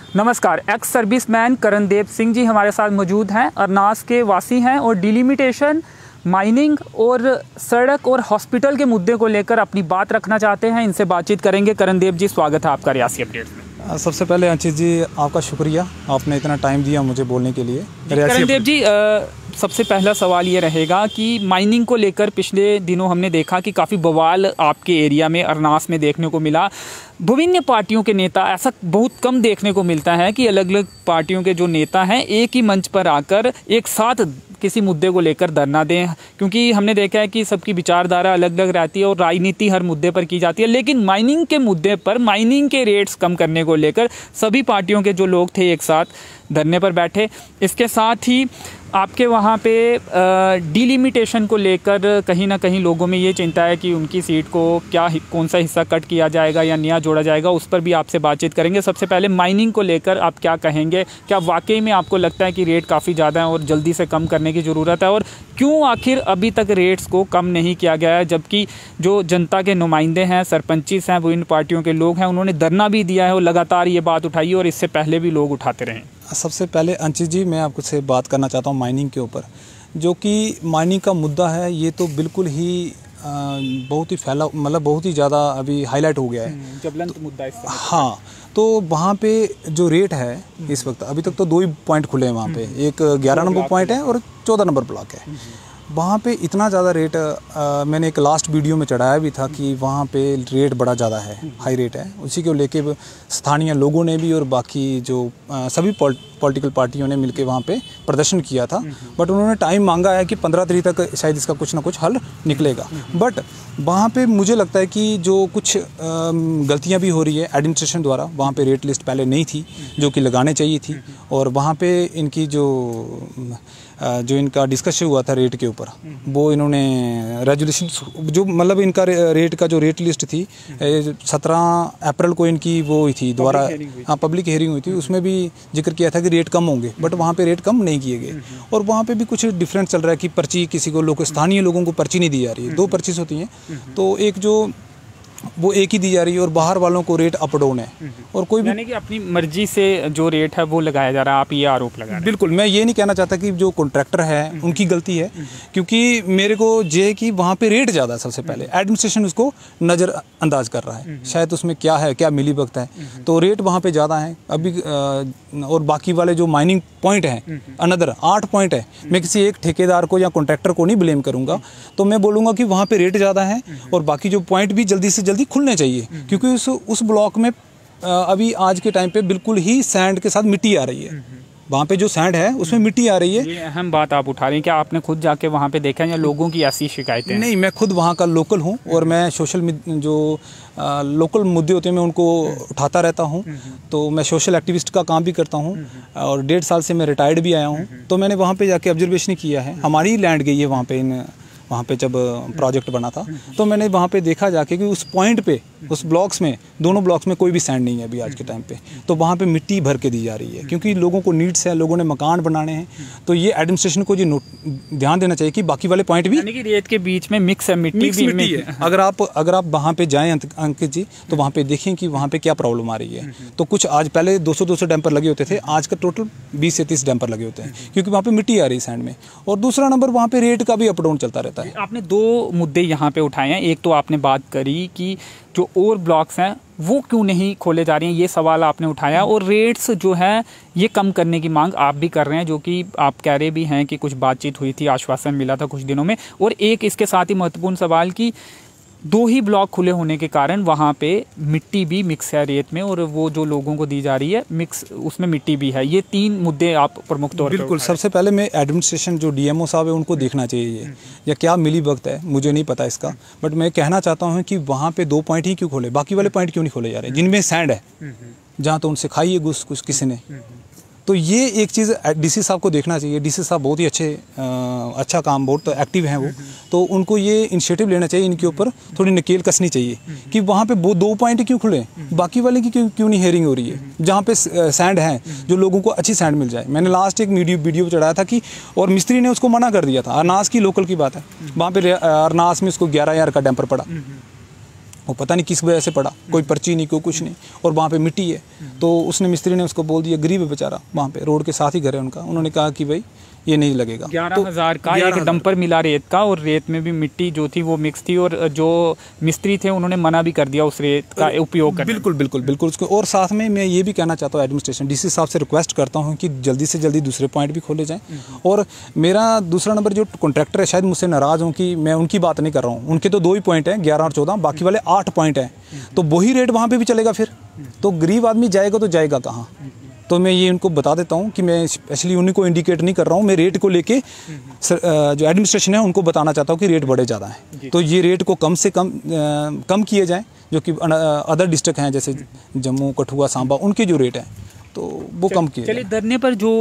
नमस्कार। Ex serviceman Karandev Singh ji हमारे साथ मौजूद हैं। अरनास के वासी हैं और डिलिमिटेशन, माइनिंग और सड़क और हॉस्पिटल के मुद्दे को लेकर अपनी बात रखना चाहते हैं। इनसे बातचीत करेंगे। करणदेव जी, स्वागत है आपका रियासी अपडेट्स में। सबसे पहले अंचित जी, आपका शुक्रिया, आपने इतना टाइम दिया मुझे बोलने के लिए। करणदेव जी, सबसे पहला सवाल ये रहेगा कि माइनिंग को लेकर पिछले दिनों हमने देखा कि काफ़ी बवाल आपके एरिया में अरनास में देखने को मिला। विभिन्न पार्टियों के नेता, ऐसा बहुत कम देखने को मिलता है कि अलग अलग पार्टियों के जो नेता हैं एक ही मंच पर आकर एक साथ किसी मुद्दे को लेकर धरना दें, क्योंकि हमने देखा है कि सबकी विचारधारा अलग अलग रहती है और राजनीति हर मुद्दे पर की जाती है। लेकिन माइनिंग के मुद्दे पर, माइनिंग के रेट्स कम करने को लेकर सभी पार्टियों के जो लोग थे एक साथ धरने पर बैठे। इसके साथ ही आपके वहाँ पे डिलिमिटेशन को लेकर कहीं ना कहीं लोगों में ये चिंता है कि उनकी सीट को कौन सा हिस्सा कट किया जाएगा या नया जोड़ा जाएगा, उस पर भी आपसे बातचीत करेंगे। सबसे पहले माइनिंग को लेकर आप क्या कहेंगे? क्या वाकई में आपको लगता है कि रेट काफ़ी ज़्यादा है और जल्दी से कम करने की ज़रूरत है, और क्यों आखिर अभी तक रेट्स को कम नहीं किया गया है, जबकि जो जनता के नुमाइंदे हैं, सरपंचिस हैं, विभिन्न पार्टियों के लोग हैं, उन्होंने धरना भी दिया है और लगातार ये बात उठाई और इससे पहले भी लोग उठाते रहे? सबसे पहले अंचित जी, मैं आपको से बात करना चाहता हूँ माइनिंग के ऊपर। जो कि माइनिंग का मुद्दा है, ये तो बिल्कुल ही बहुत ही फैला, मतलब बहुत ही ज़्यादा अभी हाईलाइट हो गया है, ज्वलंत मुद्दा इस समय। हाँ, तो वहाँ पे जो रेट है इस वक्त, अभी तक तो 2 ही पॉइंट खुले हैं वहाँ पे, एक 11 नंबर पॉइंट है और 14 नंबर ब्लॉक है। वहाँ पे इतना ज़्यादा रेट, मैंने एक लास्ट वीडियो में चढ़ाया भी था कि वहाँ पे रेट बड़ा ज़्यादा है, हाई रेट है। उसी को लेके स्थानीय लोगों ने भी और बाकी जो सभी पॉलिटिकल पार्टियों ने मिलके वहाँ पे प्रदर्शन किया था। बट उन्होंने टाइम मांगा है कि 15 तारीख तक शायद इसका कुछ ना कुछ हल निकलेगा। बट वहाँ पे मुझे लगता है कि जो कुछ गलतियाँ भी हो रही है एडमिनिस्ट्रेशन द्वारा। वहाँ पे रेट लिस्ट पहले नहीं थी जो कि लगाने चाहिए थी, और वहाँ पे इनकी जो इनका डिस्कशन हुआ था रेट के ऊपर, वो इन्होंने रेजोल्यूशन, जो मतलब इनका रेट का जो रेट लिस्ट थी 17 अप्रैल को इनकी वो हुई थी दोबारा, हाँ, पब्लिक हियरिंग हुई थी। उसमें भी जिक्र किया था कि रेट कम होंगे, बट वहाँ पे रेट कम नहीं किए गए। और वहाँ पे भी कुछ डिफरेंट चल रहा है कि पर्ची किसी को स्थानीय लोगों को पर्ची नहीं दी जा रही है। 2 पर्चीज होती हैं, तो एक जो वो एक ही दी जा रही है और बाहर वालों को रेट अप डाउन है, और कोई भी यानी कि अपनी मर्जी से जो रेट है वो लगाया जा रहा है। आप ये आरोप लगा रहे हैं? बिल्कुल, मैं ये नहीं कहना चाहता कि जो कॉन्ट्रैक्टर है उनकी गलती है, क्योंकि मेरे को ये है कि वहाँ पे रेट ज़्यादा है। सबसे पहले एडमिनिस्ट्रेशन उसको नज़रअंदाज कर रहा है, शायद उसमें क्या है, क्या मिली भगत है, तो रेट वहाँ पे ज़्यादा है अभी। और बाकी वाले जो माइनिंग पॉइंट हैं, अनदर 8 पॉइंट है। मैं किसी एक ठेकेदार को या कॉन्ट्रैक्टर को नहीं ब्लेम करूँगा, तो मैं बोलूँगा कि वहाँ पे रेट ज़्यादा है और बाकी जो पॉइंट भी जल्दी से जल्दी खुलने चाहिए, क्योंकि उस ब्लॉक में अभी आज के टाइम पे बिल्कुल ही सैंड के साथ मिट्टी आ रही है। वहाँ पे जो सैंड है उसमें मिट्टी आ रही है। ये अहम बात आप उठा रहे हैं। क्या आपने खुद जाके वहाँ पे देखा है या लोगों की ऐसी शिकायतें हैं? नहीं, मैं खुद वहाँ का लोकल हूँ और मैं लोकल मुद्दे होते हैं मैं उनको उठाता रहता हूँ। तो मैं सोशल एक्टिविस्ट का काम भी करता हूँ और 1.5 साल से मैं रिटायर्ड भी आया हूँ। तो मैंने वहाँ पे जाके ऑब्जर्वेशन किया है। हमारी लैंड गई है वहाँ पे जब प्रोजेक्ट बना था, तो मैंने वहाँ पे देखा जाके कि उस पॉइंट पे, उस ब्लॉक्स में, दोनों ब्लॉक्स में कोई भी सैंड नहीं है अभी आज के टाइम पे। तो वहाँ पे मिट्टी भर के दी जा रही है, क्योंकि लोगों को नीड्स है, लोगों ने मकान बनाने हैं। तो ये एडमिनिस्ट्रेशन को ध्यान देना चाहिए कि बाकी वाले पॉइंट भी, यानी कि रेत के बीच में मिक्स है, मिट्टी है। अगर आप वहाँ पे जाएँ अंकित जी, तो वहाँ पे देखें कि वहाँ पे क्या प्रॉब्लम आ रही है। तो कुछ आज पहले 200 डैम्पर लगे होते थे, आज का टोटल 20 से 30 डैम्पर लगे होते हैं, क्योंकि वहाँ पे मिट्टी आ रही है सैंड में। और दूसरा नंबर, वहाँ पे रेट का भी अप डाउन चलता रहता है। आपने 2 मुद्दे यहाँ पे उठाए हैं। एक तो आपने बात करी कि जो और ब्लॉक्स हैं वो क्यों नहीं खोले जा रहे हैं, ये सवाल आपने उठाया, और रेट्स जो है ये कम करने की मांग आप भी कर रहे हैं, जो कि आप कह रहे भी हैं कि कुछ बातचीत हुई थी, आश्वासन मिला था कुछ दिनों में। और एक इसके साथ ही महत्वपूर्ण सवाल कि 2 ही ब्लॉक खुले होने के कारण वहाँ पे मिट्टी भी मिक्स है रेत में, और वो जो लोगों को दी जा रही है मिक्स, उसमें मिट्टी भी है। ये 3 मुद्दे आप प्रमुख तौर पर। बिल्कुल, सबसे पहले मैं एडमिनिस्ट्रेशन जो डीएमओ साहब है उनको देखना चाहिए या क्या मिली वक्त है, मुझे नहीं पता इसका। बट मैं कहना चाहता हूँ कि वहाँ पे 2 पॉइंट ही क्यों खोले, बाकी वाले पॉइंट क्यों नहीं खोले जा रहे जिनमें सैंड है, जहाँ तो उनसे खाई है घुस कुछ किसी ने। तो ये एक चीज़ डीसी साहब को देखना चाहिए। डीसी साहब बहुत ही अच्छा काम, बहुत एक्टिव हैं वो, तो उनको ये इनिशिएटिव लेना चाहिए, इनके ऊपर थोड़ी नकेल कसनी चाहिए कि वहाँ पे वो 2 पॉइंट क्यों खुले, बाकी वाले की क्यों नहीं हेयरिंग हो रही है, जहाँ पे सैंड है, जो लोगों को अच्छी सैंड मिल जाए। मैंने लास्ट एक वीडियो चढ़ाया था कि, और मिस्त्री ने उसको मना कर दिया था। अरनास की लोकल की बात है, वहाँ पे अरनास में उसको 11,000 का डैम्पर पड़ा। वो पता नहीं किस वजह से पड़ा, कोई पर्ची नहीं, कोई कुछ नहीं, और वहाँ पे मिट्टी है। तो उसने मिस्त्री ने उसको बोल दिया, गरीब है बेचारा, वहाँ पे रोड के साथ ही घर है उनका, उन्होंने कहा कि भाई ये नहीं लगेगा। 11,000 का एक डंपर मिला रेत का, और रेत में भी मिट्टी जो थी वो मिक्स थी, और जो मिस्त्री थे उन्होंने मना भी कर दिया उस रेत का उपयोग करने। बिल्कुल बिल्कुल बिल्कुल उसको। और साथ में मैं ये भी कहना चाहता हूँ एडमिनिस्ट्रेशन, डीसी साहब से रिक्वेस्ट करता हूँ कि जल्दी से जल्दी दूसरे पॉइंट भी खोले जाएँ। और मेरा दूसरा नंबर जो कॉन्ट्रैक्टर है शायद मुझसे नाराज़ हूँ कि मैं उनकी बात नहीं कर रहा हूँ, उनके तो 2 ही पॉइंट हैं, 11 और 14, बाकी वाले 8 पॉइंट हैं, तो वही रेट वहाँ पर भी चलेगा फिर, तो गरीब आदमी जाएगा तो जाएगा कहाँ। तो मैं ये उनको बता देता हूँ कि मैं स्पेशली उन्हीं को इंडिकेट नहीं कर रहा हूँ, मैं रेट को लेके जो एडमिनिस्ट्रेशन है उनको बताना चाहता हूँ कि रेट बड़े ज़्यादा हैं, तो ये रेट को कम से कम किए जाएँ, जो कि अदर डिस्ट्रिक्ट हैं जैसे जम्मू, कठुआ, सांबा, उनके जो रेट हैं तो वो कम किए। चलिए, धरने पर जो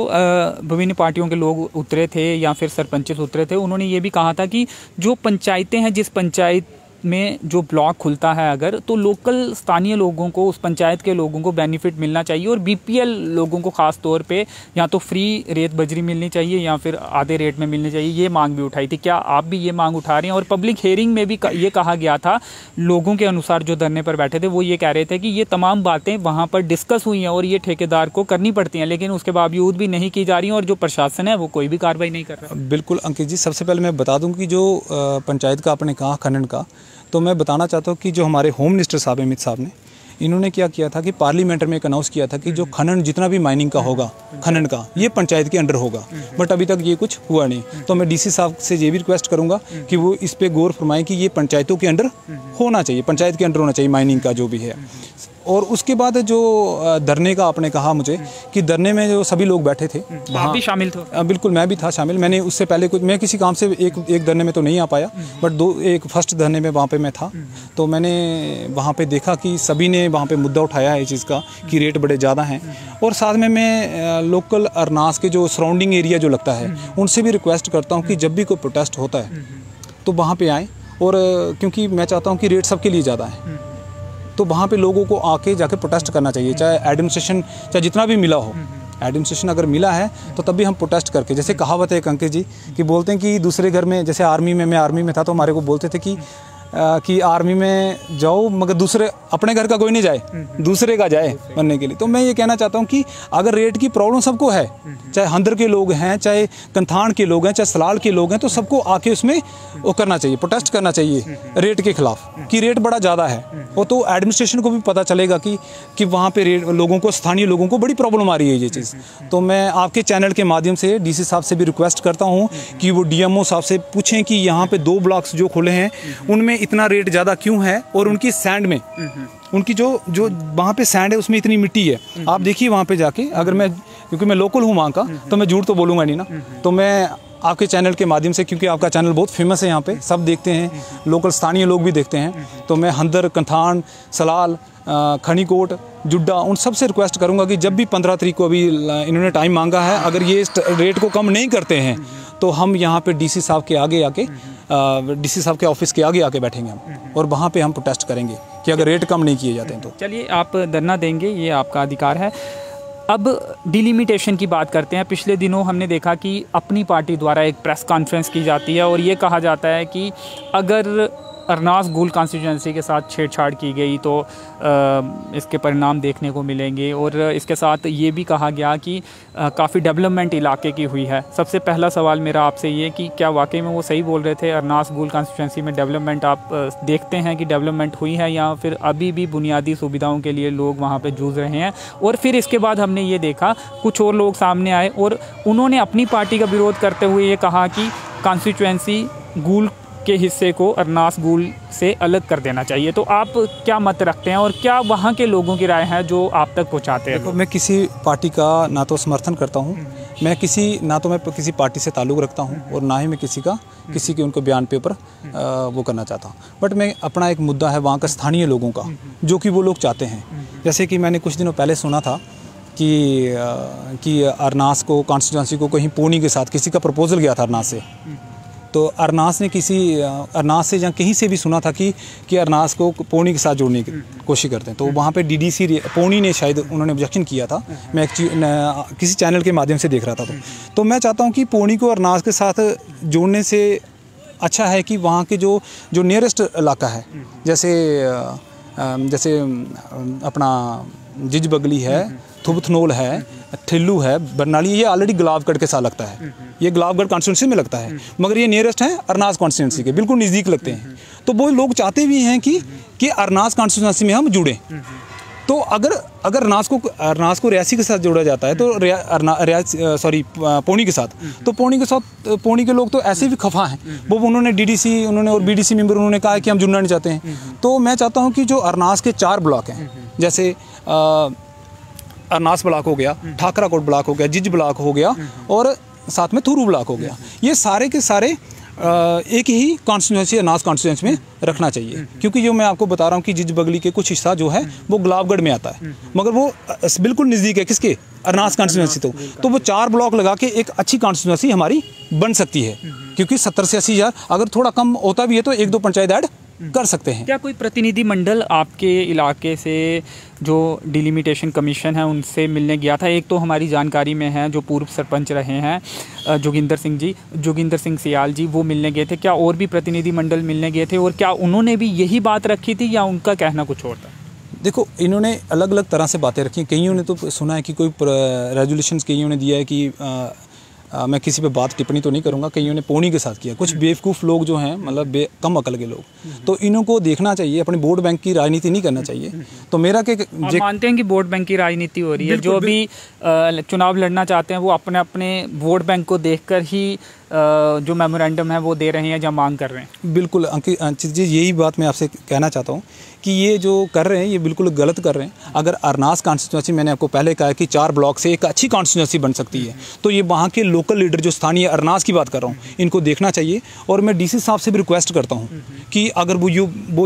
विभिन्न पार्टियों के लोग उतरे थे या फिर सरपंच उतरे थे, उन्होंने ये भी कहा था कि जो पंचायतें हैं, जिस पंचायत में जो ब्लॉक खुलता है अगर, तो लोकल स्थानीय लोगों को, उस पंचायत के लोगों को बेनिफिट मिलना चाहिए, और बीपीएल लोगों को ख़ास तौर पे या तो फ्री रेत बजरी मिलनी चाहिए या फिर आधे रेट में मिलनी चाहिए। ये मांग भी उठाई थी, क्या आप भी ये मांग उठा रहे हैं? और पब्लिक हेयरिंग में भी ये कहा गया था, लोगों के अनुसार जो धरने पर बैठे थे वो ये कह रहे थे कि ये तमाम बातें वहाँ पर डिस्कस हुई हैं और ये ठेकेदार को करनी पड़ती हैं, लेकिन उसके बावजूद भी नहीं की जा रही हैं, और जो प्रशासन है वो कोई भी कार्रवाई नहीं कर रहा। बिल्कुल अंकित जी, सबसे पहले मैं बता दूँ कि जो पंचायत का आपने कहा खनन का, तो मैं बताना चाहता हूँ कि जो हमारे होम मिनिस्टर साहब अमित साहब ने, इन्होंने क्या किया था कि पार्लियामेंट में एक अनाउंस किया था कि जो खनन जितना भी माइनिंग का होगा, खनन का, ये पंचायत के अंडर होगा, बट अभी तक ये कुछ हुआ नहीं। तो मैं डीसी साहब से ये भी रिक्वेस्ट करूंगा कि वो इस पे गौर फरमाएं कि ये पंचायतों के अंडर होना चाहिए, पंचायत के अंडर होना चाहिए माइनिंग का जो भी है। और उसके बाद जो धरने का आपने कहा मुझे कि धरने में जो सभी लोग बैठे थे, आप भी शामिल थे? बिल्कुल, मैं भी था शामिल। मैंने उससे पहले कुछ, मैं किसी काम से एक धरने में तो नहीं आ पाया, बट एक फर्स्ट धरने में वहाँ पे मैं था, तो मैंने वहाँ पे देखा कि सभी ने वहाँ पे मुद्दा उठाया है इस चीज़ का कि रेट बड़े ज़्यादा हैं। और साथ में मैं लोकल अरनास के जो सराउंडिंग एरिया जो लगता है, उनसे भी रिक्वेस्ट करता हूँ कि जब भी कोई प्रोटेस्ट होता है तो वहाँ पर आएँ, और क्योंकि मैं चाहता हूँ कि रेट सबके लिए ज़्यादा है, तो वहाँ पे लोगों को आके जाके प्रोटेस्ट करना चाहिए, चाहे एडमिनिस्ट्रेशन, चाहे जितना भी मिला हो, एडमिनिस्ट्रेशन अगर मिला है तो तब भी हम प्रोटेस्ट करके, जैसे कहावत है अंकित जी कि बोलते हैं कि दूसरे घर में, जैसे आर्मी में, मैं आर्मी में था तो हमारे को बोलते थे कि आर्मी में जाओ मगर दूसरे, अपने घर का कोई नहीं जाए, दूसरे का जाए बनने के लिए। तो मैं ये कहना चाहता हूँ कि अगर रेट की प्रॉब्लम सबको है, चाहे हंदर के लोग हैं, चाहे कंथान के लोग हैं, चाहे सलाल के लोग हैं, तो सबको आके उसमें वो करना चाहिए, प्रोटेस्ट करना चाहिए रेट के खिलाफ कि रेट बड़ा ज़्यादा है। वो तो एडमिनिस्ट्रेशन को भी पता चलेगा कि वहाँ पे रेट, लोगों को, स्थानीय लोगों को बड़ी प्रॉब्लम आ रही है ये चीज़। तो मैं आपके चैनल के माध्यम से डीसी साहब से भी रिक्वेस्ट करता हूँ कि वो डीएमओ साहब से पूछें कि यहाँ पे 2 ब्लॉक्स जो खुले हैं उनमें इतना रेट ज़्यादा क्यों है, और उनकी सैंड में, उनकी जो वहाँ पे सैंड है उसमें इतनी मिट्टी है। आप देखिए वहाँ पे जाके, अगर मैं, क्योंकि मैं लोकल हूँ वहाँ का, तो मैं झूठ तो बोलूँगा नहीं ना, तो मैं आपके चैनल के माध्यम से, क्योंकि आपका चैनल बहुत फेमस है यहाँ पे, सब देखते हैं, लोकल स्थानीय लोग भी देखते हैं, तो मैं हंदर, कंथान, सलाल, खनीकोट, जुड्डा, उन सब से रिक्वेस्ट करूँगा कि जब भी 15 तारीख को अभी इन्होंने टाइम मांगा है, अगर ये रेट को कम नहीं करते हैं तो हम यहाँ पे डीसी साहब के आगे आके, डीसी साहब के ऑफिस के आगे आके बैठेंगे हम, और वहाँ पे हम प्रोटेस्ट करेंगे कि अगर रेट कम नहीं किए जाते हैं तो। चलिए, आप धरना देंगे, ये आपका अधिकार है। अब डिलिमिटेशन की बात करते हैं। पिछले दिनों हमने देखा कि अपनी पार्टी द्वारा एक प्रेस कॉन्फ्रेंस की जाती है और ये कहा जाता है कि अगर अरनास गूल कॉन्स्टिट्यूंसी के साथ छेड़छाड़ की गई तो इसके परिणाम देखने को मिलेंगे, और इसके साथ ये भी कहा गया कि काफ़ी डेवलपमेंट इलाके की हुई है। सबसे पहला सवाल मेरा आपसे ये कि क्या वाकई में वो सही बोल रहे थे, अरनास गूल कॉन्स्टिट्यूंसी में डेवलपमेंट आप देखते हैं कि डेवलपमेंट हुई है, या फिर अभी भी बुनियादी सुविधाओं के लिए लोग वहाँ पर जूझ रहे हैं? और फिर इसके बाद हमने ये देखा कुछ और लोग सामने आए और उन्होंने अपनी पार्टी का विरोध करते हुए ये कहा कि कॉन्स्टिट्यूंसी गूल के हिस्से को अरनास गूल से अलग कर देना चाहिए। तो आप क्या मत रखते हैं और क्या वहाँ के लोगों की राय है जो आप तक पहुँचाते हैं? देखो, मैं किसी पार्टी का ना तो समर्थन करता हूँ, मैं किसी पार्टी से ताल्लुक़ रखता हूँ, और ना ही मैं किसी के उनको बयान पे ऊपर वो करना चाहता हूँ। बट मैं अपना एक मुद्दा है वहाँ का स्थानीय लोगों का, जो कि वो लोग चाहते हैं। जैसे कि मैंने कुछ दिनों पहले सुना था कि अरनास को, कॉन्स्टिट्यूंसी को कहीं पोनी के साथ किसी का प्रपोजल गया था अरनास से, तो अरनास से या कहीं से भी सुना था कि अरनास को पोनी के साथ जोड़ने की कोशिश करते हैं। तो वहाँ पे डीडीसी पोनी ने शायद उन्होंने ऑब्जेक्शन किया था, मैं किसी चैनल के माध्यम से देख रहा था। तो मैं चाहता हूँ कि पोनी को अरनास के साथ जोड़ने से अच्छा है कि वहाँ के जो नियरेस्ट इलाका है, जैसे अपना जिज बगली है, थुबथनोल है, ठिल्लू है, बरनाली, ये ऑलरेडी गुलाबगढ़ के साथ लगता है, ये गुलाबगढ़ कॉन्स्टिट्यूंसी में लगता है, मगर ये नियरेस्ट है अरनास कॉन्स्टिट्यूंसी के बिल्कुल नज़दीक लगते हैं। तो वो लोग चाहते भी हैं कि अरनास कॉन्स्टिट्यूंसी में हम जुड़ें। तो अगर अरनास को रियासी के साथ जोड़ा जाता है तो पौनी के साथ, तो पौनी के लोग तो ऐसे भी खफा हैं, वो उन्होंने डीडीसी और बीडीसी मेंबर उन्होंने कहा है कि हम जुड़ना नहीं चाहते हैं। तो मैं चाहता हूं कि जो अरनास के 4 ब्लॉक हैं, जैसे अरनास ब्लॉक हो गया, ठाकराकोट ब्लॉक हो गया, जिज ब्लॉक हो गया और साथ में थुरू ब्लॉक हो गया, ये सारे के सारे एक ही कॉन्स्टिट्यूंसी अरनास कॉन्स्टिट्यूंसी में रखना चाहिए। क्योंकि जो मैं आपको बता रहा हूँ कि जिज बगली के कुछ हिस्सा जो है वो गुलाबगढ़ में आता है, मगर वो बिल्कुल नज़दीक है किसके, अरनास कॉन्स्टिट्यूंसी। तो वो 4 ब्लॉक लगा के एक अच्छी कॉन्स्टिट्यूंसी हमारी बन सकती है, क्योंकि 70 से 80 हज़ार, अगर थोड़ा कम होता भी है तो 1-2 पंचायत ऐड कर सकते हैं। क्या कोई प्रतिनिधि मंडल आपके इलाके से जो डिलिमिटेशन कमीशन है उनसे मिलने गया था? एक तो हमारी जानकारी में है जो पूर्व सरपंच रहे हैं जोगिंदर सिंह सियाल जी, वो मिलने गए थे। क्या और भी प्रतिनिधि मंडल मिलने गए थे और क्या उन्होंने भी यही बात रखी थी या उनका कहना कुछ और था? देखो, इन्होंने अलग अलग तरह से बातें रखी। कईयों ने तो सुना है कि कोई रेजोल्यूशंस कईयों ने दिया है कि मैं किसी पे बात टिप्पणी तो नहीं करूंगा, कईयों ने पौनी के साथ किया। कुछ बेवकूफ़ लोग जो हैं, मतलब कम अकल के लोग, तो इन्हों को देखना चाहिए, अपने वोट बैंक की राजनीति नहीं करना चाहिए। तो मेरा आप मानते हैं कि वोट बैंक की राजनीति हो रही है? जो अभी चुनाव लड़ना चाहते हैं वो अपने अपने वोट बैंक को देखकर ही जो मेमोरेंडम है वो दे रहे हैं या मांग कर रहे हैं? बिल्कुल अंकित जी, यही बात मैं आपसे कहना चाहता हूँ कि ये जो कर रहे हैं ये बिल्कुल गलत कर रहे हैं। अगर अरनास कॉन्स्टिट्यूंसी, मैंने आपको पहले कहा कि 4 ब्लॉक से एक अच्छी कॉन्स्टिट्यूंसी बन सकती है, तो ये वहाँ के लोकल लीडर जो स्थानीय अरनास की बात कर रहा हूँ, इनको देखना चाहिए। और मैं डीसी साहब से भी रिक्वेस्ट करता हूँ कि अगर वो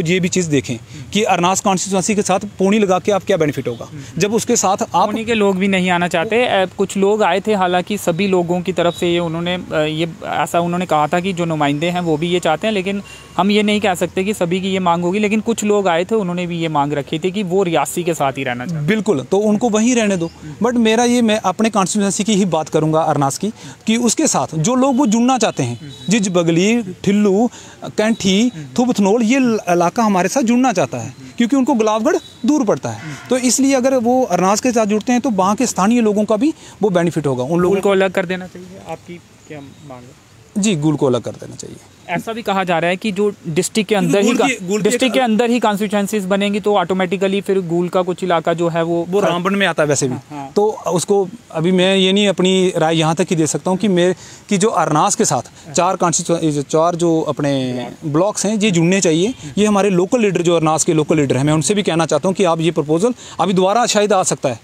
ये भी चीज़ देखें कि अरनास कॉन्स्टिट्यूंसी के साथ पौनी लगा के आप क्या बेनिफिट होगा, जब उसके साथ आप पौनी के लोग भी नहीं आना चाहते। कुछ लोग आए थे, हालांकि सभी लोगों की तरफ से उन्होंने कहा था कि जो नुमाइंदे हैं वो भी ये चाहते हैं, लेकिन हम ये नहीं कह सकते कि सभी की ये मांग होगी। लेकिन कुछ लोग आए थे, उन्होंने भी ये मांग रखी थी कि वो रियासी के साथ ही रहना चाहते हैं। बिल्कुल, तो उनको वहीं रहने दो। बट मैं अपने कॉन्स्टिट्यूंसी की ही बात करूंगा अरनास की, कि उसके साथ जो लोग वो जुड़ना चाहते हैं, जिज बगली, ठिल्लू, कैंठी, थुबथनोल, ये इलाका हमारे साथ जुड़ना चाहता है, क्योंकि उनको गुलाबगढ़ दूर पड़ता है। तो इसलिए अगर वो अरनास के साथ जुड़ते हैं तो वहाँ के स्थानीय लोगों का भी वो बेनिफिट होगा। उन लोगों को अलग कर देना चाहिए, आपकी क्या मांग है? जी, गुल को अलग कर देना चाहिए। ऐसा भी कहा जा रहा है कि जो डिस्ट्रिक्ट के अंदर ही कॉन्स्टिट्यूएंसीज बनेंगी तो ऑटोमेटिकली फिर गुल का कुछ इलाका जो है वो रामबन में आता है वैसे भी। हाँ। तो उसको अभी मैं ये नहीं अपनी राय यहाँ तक ही दे सकता हूँ कि जो अरनास के साथ 4 जो अपने ब्लॉक्स हैं ये जुड़ने चाहिए। ये हमारे लोकल लीडर, जो अरनास के लोकल लीडर हैं, मैं उनसे भी कहना चाहता हूँ कि आप ये प्रपोजल अभी दोबारा शायद आ सकता है,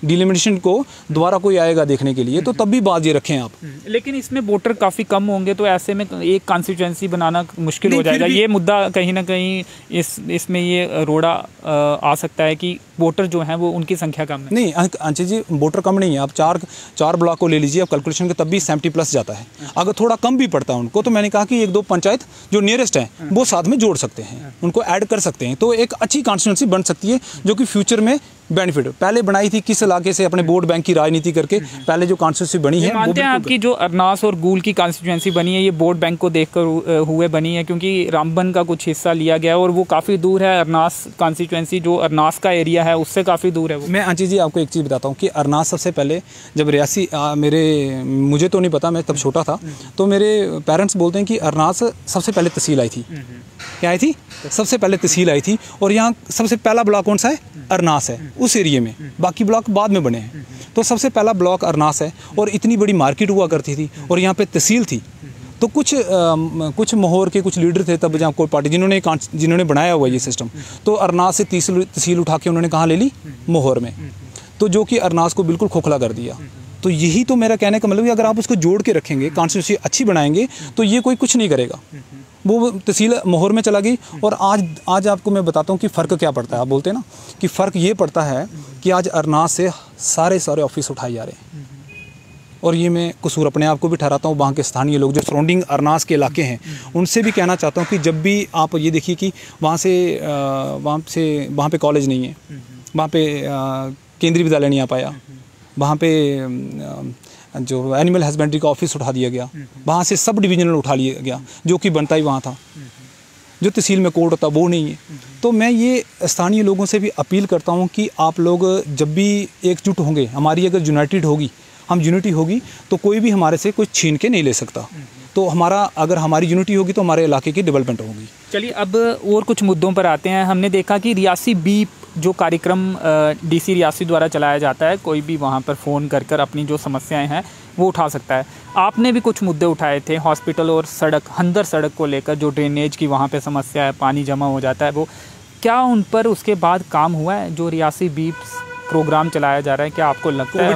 डिलिमिटेशन को दोबारा कोई आएगा देखने के लिए, तो तब भी बात ये रखें आप। लेकिन इसमें वोटर काफ़ी कम होंगे, तो ऐसे में एक कॉन्स्टिट्यूएंसी बनाना मुश्किल हो जाएगा। ये मुद्दा कहीं ना कहीं इसमें ये रोड़ा आ सकता है कि वोटर जो हैं वो उनकी संख्या कम है। नहीं अंशु जी, वोटर कम नहीं है। आप 4 ब्लॉक को ले लीजिए, आप कैलकुलेशन के तब भी 70+ जाता है। अगर थोड़ा कम भी पड़ता है उनको, तो मैंने कहा कि 1-2 पंचायत जो नियरेस्ट हैं वो साथ में जोड़ सकते हैं, उनको ऐड कर सकते हैं, तो एक अच्छी कॉन्स्टिट्यूएंसी बन सकती है जो कि फ्यूचर में बेनिफिट। पहले बनाई थी किस इलाके से, अपने वोट बैंक की राजनीति करके पहले जो कॉन्स्टिट्यूएंसी बनी है। मानते हैं आपकी जो अरनास और गुल की कॉन्स्टिट्यूएंसी बनी है ये वोट बैंक को देखकर हुए बनी है, क्योंकि रामबन का कुछ हिस्सा लिया गया और वो काफ़ी दूर है। अरनास कॉन्स्टिट्यूएंसी जो अरनास का एरिया है उससे काफ़ी दूर है वो। मैं अंशी जी आपको एक चीज़ बताता हूँ कि अरनास सबसे पहले जब रियासी मुझे तो नहीं पता, मैं तब छोटा था, तो मेरे पेरेंट्स बोलते हैं कि अरनास सबसे पहले तहसील आई थी। क्या आई थी? सबसे पहले तहसील आई थी। और यहाँ सबसे पहला ब्लॉक कौन सा है? अरनास है, उस एरिया में। बाकी ब्लॉक बाद में बने हैं। तो सबसे पहला ब्लॉक अरनास है और इतनी बड़ी मार्केट हुआ करती थी और यहाँ पे तहसील थी। तो कुछ मोहर के कुछ लीडर थे तब, जहाँ कोई पार्टी जिन्होंने बनाया हुआ ये सिस्टम, तो अरनास से तहसील उठा के उन्होंने कहाँ ले ली? मोहर में। तो जो कि अरनास को बिल्कुल खोखला कर दिया। तो यही तो मेरा कहने का मतलब है, अगर आप उसको जोड़ के रखेंगे, कॉन्स्टिट्यूंसी अच्छी बनाएंगे, तो ये कोई कुछ नहीं करेगा। वो तहसील मोहर में चला गई। और आज आपको मैं बताता हूँ कि फ़र्क क्या पड़ता है। आप बोलते हैं ना कि फ़र्क ये पड़ता है कि आज अरनास से सारे ऑफिस उठाए जा रहे हैं। और ये मैं कसूर अपने आप को भी ठहराता हूँ। वहाँ के स्थानीय लोग जो सराउंडिंग अरनास के इलाके हैं, उनसे भी कहना चाहता हूँ कि जब भी आप ये देखिए कि वहाँ पे कॉलेज नहीं है, वहाँ पे केंद्रीय विद्यालय नहीं आ पाया, वहाँ पे जो एनिमल हस्बेंड्री का ऑफिस उठा दिया गया, वहाँ से सब डिविजनल उठा लिया गया, जो कि बनता ही वहाँ था। जो तहसील में कोर्ट होता वो नहीं है। तो मैं ये स्थानीय लोगों से भी अपील करता हूँ कि आप लोग जब भी एकजुट होंगे, हमारी अगर यूनाइटेड होगी, हम यूनिटी होगी, तो कोई भी हमारे से कुछ छीन के नहीं ले सकता। तो अगर हमारी यूनिटी होगी तो हमारे इलाके की डेवलपमेंट होगी। चलिए अब और कुछ मुद्दों पर आते हैं। हमने देखा कि रियासी बीप जो कार्यक्रम डीसी रियासी द्वारा चलाया जाता है, कोई भी वहाँ पर फ़ोन कर अपनी जो समस्याएं हैं वो उठा सकता है। आपने भी कुछ मुद्दे उठाए थे हॉस्पिटल और सड़क, हंदर सड़क को लेकर, जो ड्रेनेज की वहाँ पे समस्या है, पानी जमा हो जाता है, वो क्या उन पर उसके बाद काम हुआ है? जो रियासी बीप प्रोग्राम चलाया जा रहा है, क्या आपको लगता है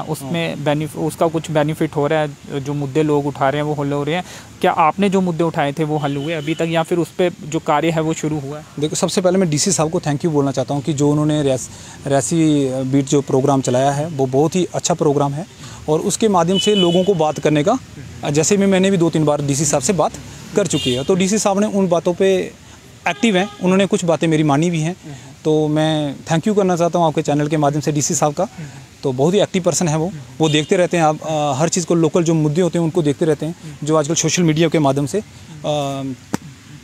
उसमें उसका कुछ बेनिफिट हो रहा है? जो मुद्दे लोग उठा रहे हैं वो हल हो रहे हैं? क्या आपने जो मुद्दे उठाए थे वो हल हुए अभी तक, या फिर उस पर जो कार्य है वो शुरू हुआ है? देखो, सबसे पहले मैं डीसी साहब को थैंक यू बोलना चाहता हूँ कि जो उन्होंने रियासी बीट जो प्रोग्राम चलाया है वो बहुत ही अच्छा प्रोग्राम है, और उसके माध्यम से लोगों को बात करने का, जैसे मैंने भी 2-3 बार डीसी साहब से बात कर चुकी है, तो डीसी साहब ने उन बातों पर एक्टिव हैं, उन्होंने कुछ बातें मेरी मानी भी हैं। तो मैं थैंक यू करना चाहता हूँ आपके चैनल के माध्यम से डीसी साहब का। तो बहुत ही एक्टिव पर्सन है वो देखते रहते हैं, आप हर चीज़ को, लोकल जो मुद्दे होते हैं उनको देखते रहते हैं, जो आजकल सोशल मीडिया के माध्यम से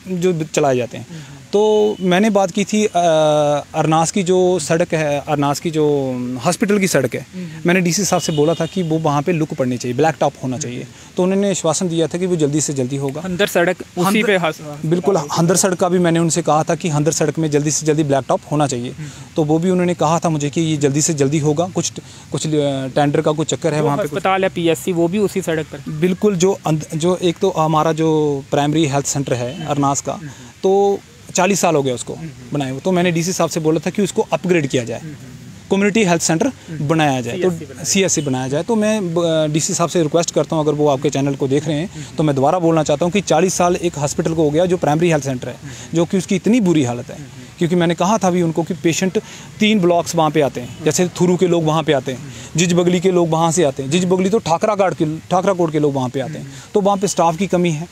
जो चलाए जाते हैं। तो मैंने बात की थी अरनास की जो सड़क है, अरनास की जो हॉस्पिटल की सड़क है, मैंने डीसी साहब से बोला था कि वो वहाँ पे लुक पड़नी चाहिए, ब्लैक टॉप होना चाहिए। तो उन्होंने आश्वासन दिया था कि वो जल्दी से जल्दी होगा। हंदर सड़क उसी पे बिल्कुल, हंदर सड़क का भी मैंने उनसे कहा था कि हंदर सड़क में जल्दी से जल्दी ब्लैक टॉप होना चाहिए। तो वो भी उन्होंने कहा था मुझे कि ये जल्दी से जल्दी होगा। कुछ टेंडर का कुछ चक्कर है वहाँ पे। अस्पताल है PSC, वो भी उसी सड़क पर। बिल्कुल, जो एक तो हमारा जो प्राइमरी हेल्थ सेंटर है अरनास का, तो 40 साल हो गया उसको बनाए हुए। तो मैंने डीसी साहब से बोला था कि उसको अपग्रेड किया जाए, कम्युनिटी हेल्थ सेंटर बनाया जाए, तो CSC बनाया जाए। तो मैं डीसी साहब से रिक्वेस्ट करता हूँ, अगर वो आपके चैनल को देख रहे हैं, तो मैं दोबारा बोलना चाहता हूँ कि 40 साल एक हॉस्पिटल को हो गया जो प्राइमरी हेल्थ सेंटर है, जो कि उसकी इतनी बुरी हालत है। क्योंकि मैंने कहा था भी उनको कि पेशेंट 3 ब्लॉक्स वहाँ पे आते हैं, जैसे थुरू के लोग वहाँ पे आते हैं, जिज बगली के लोग वहाँ से आते हैं, जिज बगली तो ठाकरा कोट के लोग वहाँ पे आते हैं। तो वहाँ पे स्टाफ की कमी है।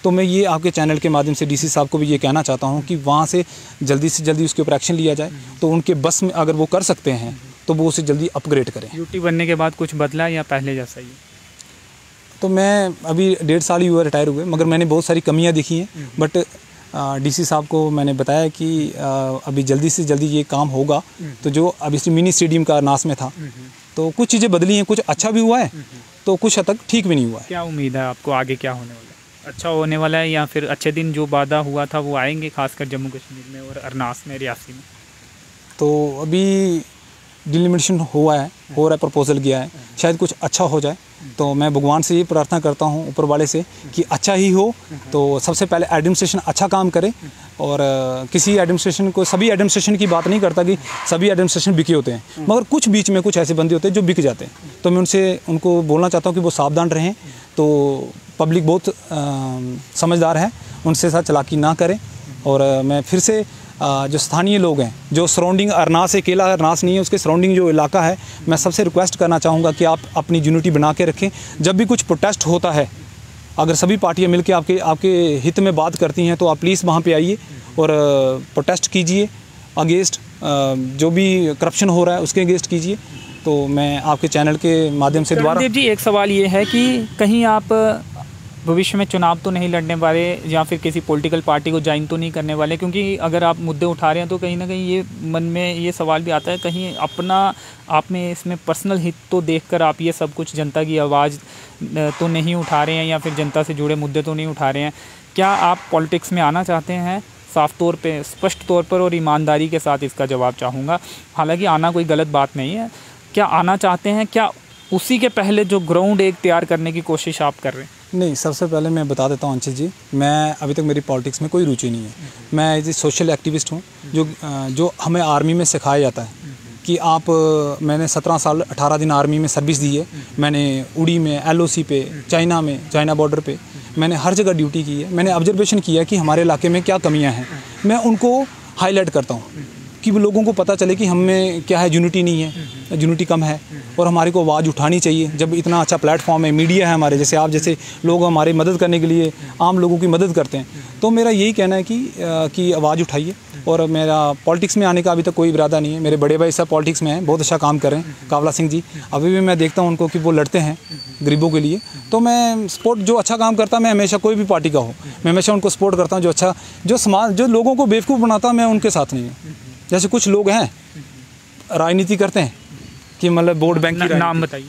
तो मैं ये आपके चैनल के माध्यम से डीसी साहब को भी ये कहना चाहता हूँ कि वहाँ से जल्दी उसके ऊपर एक्शन लिया जाए। तो उनके बस में अगर वो कर सकते हैं तो वो उसे जल्दी अपग्रेड करें। ड्यूटी बनने के बाद कुछ बदला या पहले जैसा ही? तो मैं अभी 1.5 साल ही हुआ रिटायर हुए, मगर मैंने बहुत सारी कमियाँ देखी हैं। बट डीसी साहब को मैंने बताया कि अभी जल्दी से जल्दी ये काम होगा। तो जो अभी मिनी स्टेडियम का अरनास में था, तो कुछ चीज़ें बदली हैं, कुछ अच्छा भी हुआ है, तो कुछ हद तक ठीक भी नहीं हुआ है। क्या उम्मीद है आपको आगे क्या होने वाला है? अच्छा होने वाला है या फिर अच्छे दिन जो वादा हुआ था वो आएंगे, खासकर जम्मू कश्मीर में और अरनास में, रियासी में? तो अभी डिलिमिटेशन हो रहा है, प्रपोजल किया है, शायद कुछ अच्छा हो जाए। तो मैं भगवान से ये प्रार्थना करता हूँ, ऊपर वाले से, कि अच्छा ही हो। तो सबसे पहले एडमिनिस्ट्रेशन अच्छा काम करे, और किसी एडमिनिस्ट्रेशन को, सभी एडमिनिस्ट्रेशन की बात नहीं करता कि सभी एडमिनिस्ट्रेशन बिके होते हैं, मगर कुछ बीच में कुछ ऐसे बंदे होते हैं जो बिक जाते हैं। तो मैं उनको बोलना चाहता हूँ कि वो सावधान रहें। तो पब्लिक बहुत समझदार है, उनसे साथ चालाकी ना करें। और मैं फिर से जो स्थानीय लोग हैं, जो सराउंडिंग अरनास, अकेला अरनास नहीं है, उसके सराउंडिंग जो इलाका है, मैं सबसे रिक्वेस्ट करना चाहूँगा कि आप अपनी यूनिटी बना के रखें। जब भी कुछ प्रोटेस्ट होता है, अगर सभी पार्टियां मिलकर आपके हित में बात करती हैं, तो आप प्लीज़ वहाँ पे आइए और प्रोटेस्ट कीजिए अगेंस्ट जो भी करप्शन हो रहा है, उसके अगेंस्ट कीजिए। तो मैं आपके चैनल के माध्यम से दोबारा जी, एक सवाल ये है कि कहीं आप भविष्य में चुनाव तो नहीं लड़ने वाले या फिर किसी पॉलिटिकल पार्टी को ज्वाइन तो नहीं करने वाले? क्योंकि अगर आप मुद्दे उठा रहे हैं तो कहीं ना कहीं ये मन में ये सवाल भी आता है, कहीं अपना आप में इसमें पर्सनल हित तो देखकर आप ये सब कुछ जनता की आवाज़ तो नहीं उठा रहे हैं, या फिर जनता से जुड़े मुद्दे तो नहीं उठा रहे हैं? क्या आप पॉलिटिक्स में आना चाहते हैं? साफ तौर पे, स्पष्ट तौर पर और ईमानदारी के साथ इसका जवाब चाहूँगा। हालाँकि आना कोई गलत बात नहीं है। क्या आना चाहते हैं? क्या उसी के पहले जो ग्राउंड एक तैयार करने की कोशिश आप कर रहे हैं? नहीं, सबसे पहले मैं बता देता हूँ अंशित जी, मैं अभी तक मेरी पॉलिटिक्स में कोई रुचि नहीं है। मैं एज ए सोशल एक्टिविस्ट हूँ। जो हमें आर्मी में सिखाया जाता है कि मैंने 17 साल 18 दिन आर्मी में सर्विस दी है। मैंने उड़ी में, LOC पे, चाइना बॉर्डर पे, मैंने हर जगह ड्यूटी की है। मैंने ऑब्जर्वेशन किया कि हमारे इलाके में क्या कमियाँ हैं, मैं उनको हाईलाइट करता हूँ कि वो लोगों को पता चले कि हम में क्या है, यूनिटी नहीं है, यूनिटी कम है, और हमारे को आवाज़ उठानी चाहिए। जब इतना अच्छा प्लेटफॉर्म है, मीडिया है हमारे जैसे, आप जैसे लोग हमारी मदद करने के लिए आम लोगों की मदद करते हैं, तो मेरा यही कहना है कि आवाज़ उठाइए और मेरा पॉलिटिक्स में आने का अभी तक कोई इरादा नहीं है। मेरे बड़े भाई साहब पॉलिटिक्स में हैं, बहुत अच्छा काम कर रहे हैं, कावला सिंह जी। अभी भी मैं देखता हूँ उनको कि वो लड़ते हैं गरीबों के लिए। तो मैं सपोर्ट, जो अच्छा काम करता मैं हमेशा, कोई भी पार्टी का हो, मैं हमेशा उनको सपोर्ट करता हूँ। जो अच्छा, जो समाज, जो लोगों को बेवकूफ़ बनाता मैं उनके साथ नहीं हूँ। जैसे कुछ लोग हैं राजनीति करते हैं कि मतलब वोट बैंक की नाम बताइए।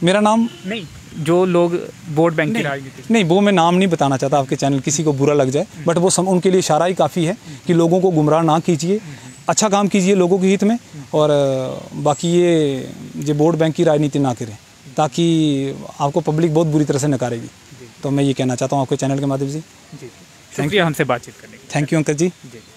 मेरा नाम नहीं, जो लोग वोट बैंक की राजनीति, नहीं, वो मैं नाम नहीं बताना चाहता, आपके चैनल किसी को बुरा लग जाए, बट वो उनके लिए इशारा ही काफ़ी है कि लोगों को गुमराह ना कीजिए, अच्छा काम कीजिए लोगों के हित में। और बाकी ये वोट बैंक की राजनीति ना करें, ताकि आपको पब्लिक बहुत बुरी तरह से नकारेगी। तो मैं ये कहना चाहता हूँ आपके चैनल के माध्यम से। शुक्रिया हमसे बातचीत करने के लिए। Thank you uncle ji,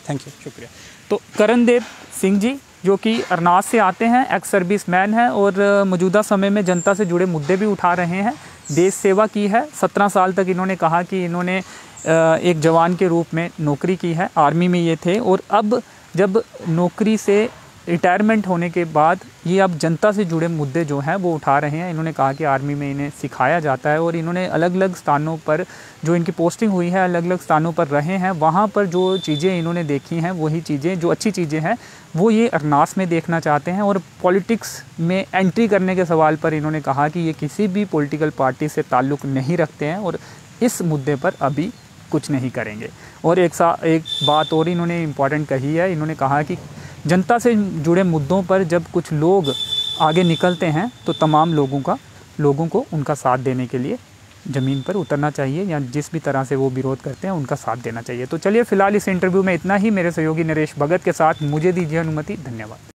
thank you, शुक्रिया। तो करणदेव सिंह जी, जो कि अरनास से आते हैं, एक्स सर्विस मैन हैं और मौजूदा समय में जनता से जुड़े मुद्दे भी उठा रहे हैं। देश सेवा की है। 17 साल तक इन्होंने कहा कि इन्होंने एक जवान के रूप में नौकरी की है, आर्मी में ये थे, और अब जब नौकरी से रिटायरमेंट होने के बाद ये अब जनता से जुड़े मुद्दे जो हैं वो उठा रहे हैं। इन्होंने कहा कि आर्मी में इन्हें सिखाया जाता है और इन्होंने अलग अलग स्थानों पर, जो इनकी पोस्टिंग हुई है, अलग अलग स्थानों पर रहे हैं। वहाँ पर जो चीज़ें इन्होंने देखी हैं, वही चीज़ें, जो अच्छी चीज़ें हैं, वो ये अरनास में देखना चाहते हैं। और पॉलिटिक्स में एंट्री करने के सवाल पर इन्होंने कहा कि ये किसी भी पॉलिटिकल पार्टी से ताल्लुक़ नहीं रखते हैं और इस मुद्दे पर अभी कुछ नहीं करेंगे। और एक बात और इन्होंने इम्पॉर्टेंट कही है। इन्होंने कहा कि जनता से जुड़े मुद्दों पर जब कुछ लोग आगे निकलते हैं तो तमाम लोगों को उनका साथ देने के लिए ज़मीन पर उतरना चाहिए, या जिस भी तरह से वो विरोध करते हैं उनका साथ देना चाहिए। तो चलिए, फ़िलहाल इस इंटरव्यू में इतना ही। मेरे सहयोगी नरेश भगत के साथ मुझे दीजिए अनुमति। धन्यवाद।